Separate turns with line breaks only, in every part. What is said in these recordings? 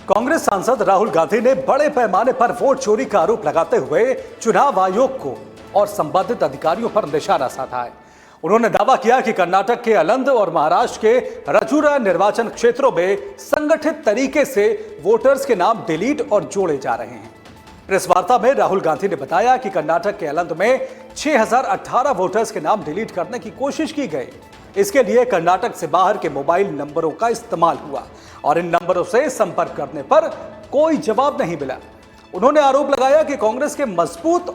कांग्रेस सांसद राहुल गांधी ने बड़े पैमाने पर वोट चोरी का आरोप लगाते हुए चुनाव आयोग को और संबंधित अधिकारियों पर निशाना साधा है। उन्होंने दावा किया कि कर्नाटक के अलंद और महाराष्ट्र के रजूरा निर्वाचन क्षेत्रों में संगठित तरीके से वोटर्स के नाम डिलीट और जोड़े जा रहे हैं। प्रेस वार्ता में राहुल गांधी ने बताया कि कर्नाटक के अलंद में 6018 वोटर्स के नाम डिलीट करने की कोशिश की गई। इसके लिए कर्नाटक से बाहर के मोबाइल नंबरों का इस्तेमाल हुआ और इन नंबरों से संपर्क करने पर कोई जवाब नहीं मिला। उन्होंने आरोप लगाया कि कांग्रेस के मजबूत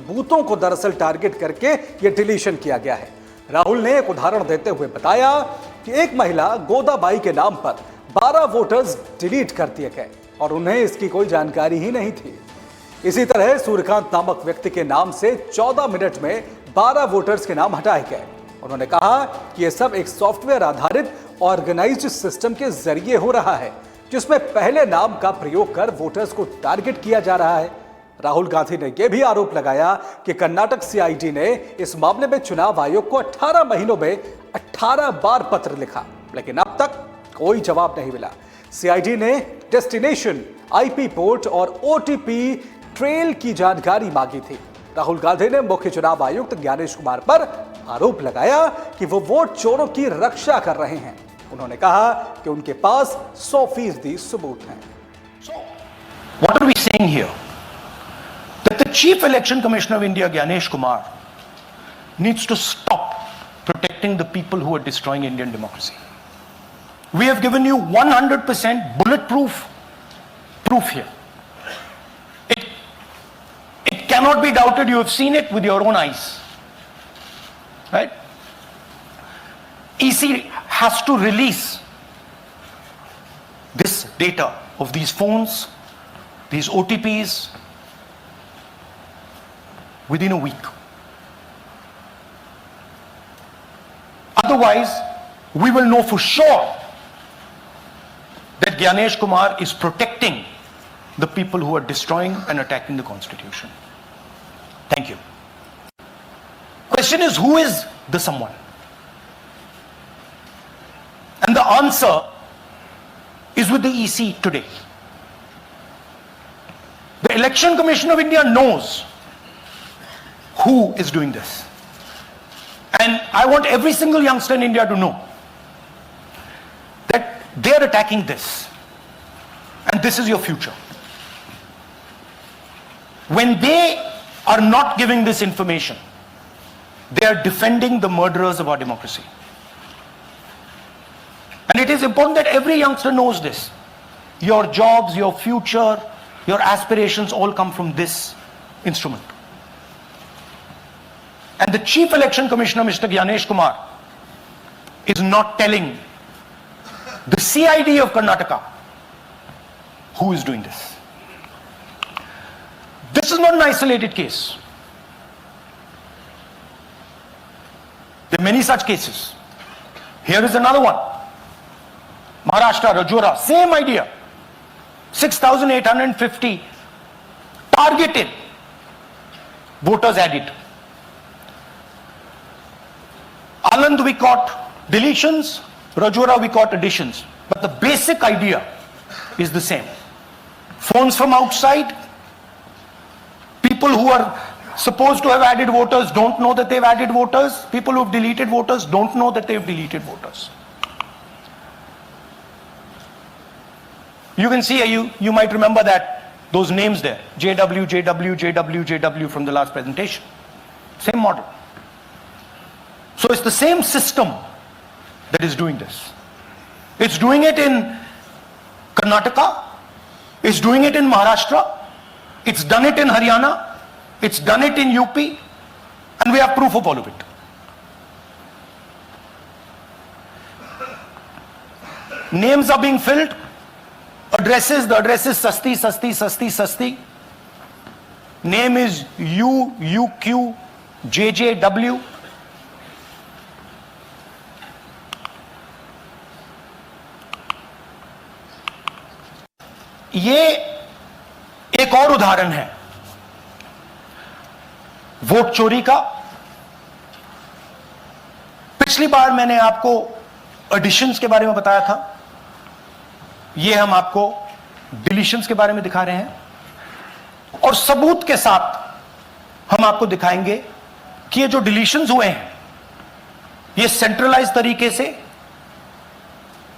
बूथों को दरअसल टारगेट करके यह डिलीशन किया गया है। राहुल ने एक उदाहरण देते हुए बताया कि एक महिला गोदाबाई के नाम पर 12 वोटर्स डिलीट कर दिए गए और उन्हें इसकी कोई जानकारी ही नहीं थी। इसी तरह सूर्यकांत नामक व्यक्ति के नाम से 14 मिनट में 12 वोटर्स के नाम हटाए गए। उन्होंने कहा कि यह सब एक सॉफ्टवेयर आधारित ऑर्गेनाइज्ड सिस्टम के जरिए हो रहा है, जिसमें पहले नाम का प्रयोग कर वोटर्स को टारगेट किया जा रहा है। राहुल गांधी ने यह भी आरोप लगाया कि कर्नाटक सीआईडी ने इस मामले में चुनाव आयोग को 18 महीनों में 18 बार पत्र लिखा, लेकिन अब तक कोई जवाब नहीं मिला। सीआईडी ने डेस्टिनेशन, आईपी पोर्ट और ओटीपी ट्रेल की जानकारी मांगी थी। राहुल गांधी ने मुख्य चुनाव आयुक्त ज्ञानेश कुमार पर आरोप लगाया कि वो वोट चोरों की रक्षा कर रहे हैं। उन्होंने कहा कि उनके पास 100% सबूत हैं।
What are we saying here? That the Chief Election Commissioner of India, Gyanesh Kumar, needs to stop protecting the people who are destroying Indian democracy. We have given you 100% bulletproof proof here. It cannot be doubted. You have seen it with your own eyes. Right? EC has to release this data of these phones, these OTPs, within a week. Otherwise, we will know for sure that Gyanesh Kumar is protecting the people who are destroying and attacking the Constitution. Thank you. Question is, who is the someone? And the answer is with the EC today. The Election Commission of India knows who is doing this. And I want every single youngster in India to know that they are attacking this. And this is your future. When they are not giving this information, they are defending the murderers of our democracy. And it is important that every youngster knows this. Your jobs, your future, your aspirations all come from this instrument. And the Chief Election Commissioner, Mr. Gyanesh Kumar, is not telling the CID of Karnataka who is doing this. This is not an isolated case. There are many such cases. Here is another one. Maharashtra, Rajura, same idea. 6,850 targeted voters added. Aland we caught deletions, Rajura we caught additions. But the basic idea is the same. Phones from outside, people who are supposed to have added voters don't know that they've added voters. People who've deleted voters don't know that they've deleted voters. You can see, you might remember that, those names there, JW, JW, JW, JW from the last presentation. Same model. So it's the same system that is doing this. It's doing it in Karnataka, it's doing it in Maharashtra, it's done it in Haryana, it's done it in UP, and we have proof of all of it. Names are being filled, addresses, the address is Sasti, Sasti, Sasti, Sasti. Name is UQ, JJW. ये एक और उदाहरण है vote चोरी का। पिछली बार मैंने आपको एडिशंस के बारे में बताया था, ये हम आपको डिलीशंस के बारे में दिखा रहे हैं, और सबूत के साथ हम आपको दिखाएंगे कि ये जो डिलीशंस हुए हैं ये सेंट्रलाइज तरीके से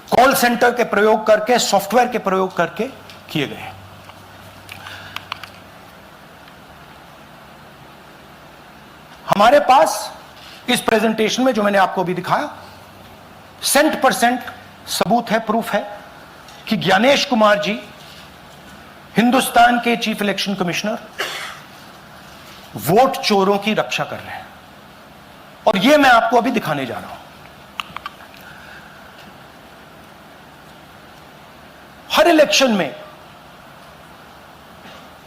कॉल सेंटर के प्रयोग करके, सॉफ्टवेयर के प्रयोग करके किए गए हैं। हमारे पास इस प्रेजेंटेशन में जो मैंने आपको अभी दिखाया 100% सबूत है, प्रूफ है कि ज्ञानेश कुमार जी हिंदुस्तान के चीफ इलेक्शन कमिश्नर वोट चोरों की रक्षा कर रहे हैं, और यह मैं आपको अभी दिखाने जा रहा हूं। हर इलेक्शन में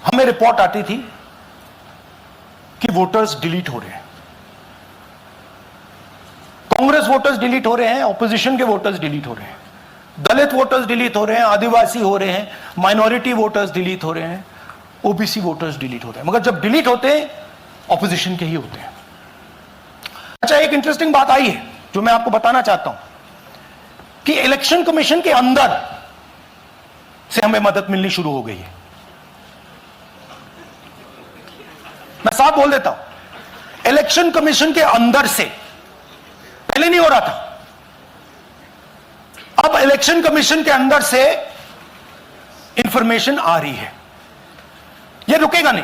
हमें रिपोर्ट आती थी कि वोटर्स डिलीट हो रहे हैं, कांग्रेस वोटर्स डिलीट हो रहे हैं, ऑपोजिशन के वोटर्स डिलीट हो रहे हैं, दलित वोटर्स डिलीट हो रहे हैं, आदिवासी हो रहे हैं, माइनॉरिटी वोटर्स डिलीट हो रहे हैं, ओबीसी वोटर्स डिलीट हो रहे हैं, मगर जब डिलीट होते हैं ऑपोजिशन के ही होते हैं। अच्छा, एक इंटरेस्टिंग बात आई है जो मैं आपको बताना चाहता हूं कि इलेक्शन कमीशन के अंदर से हमें मदद मिलनी शुरू हो गई है। मैं साफ बोल देता हूं, इलेक्शन कमीशन के अंदर से, पहले नहीं हो रहा था, अब इलेक्शन कमीशन के अंदर से इंफॉर्मेशन आ रही है, यह रुकेगा नहीं।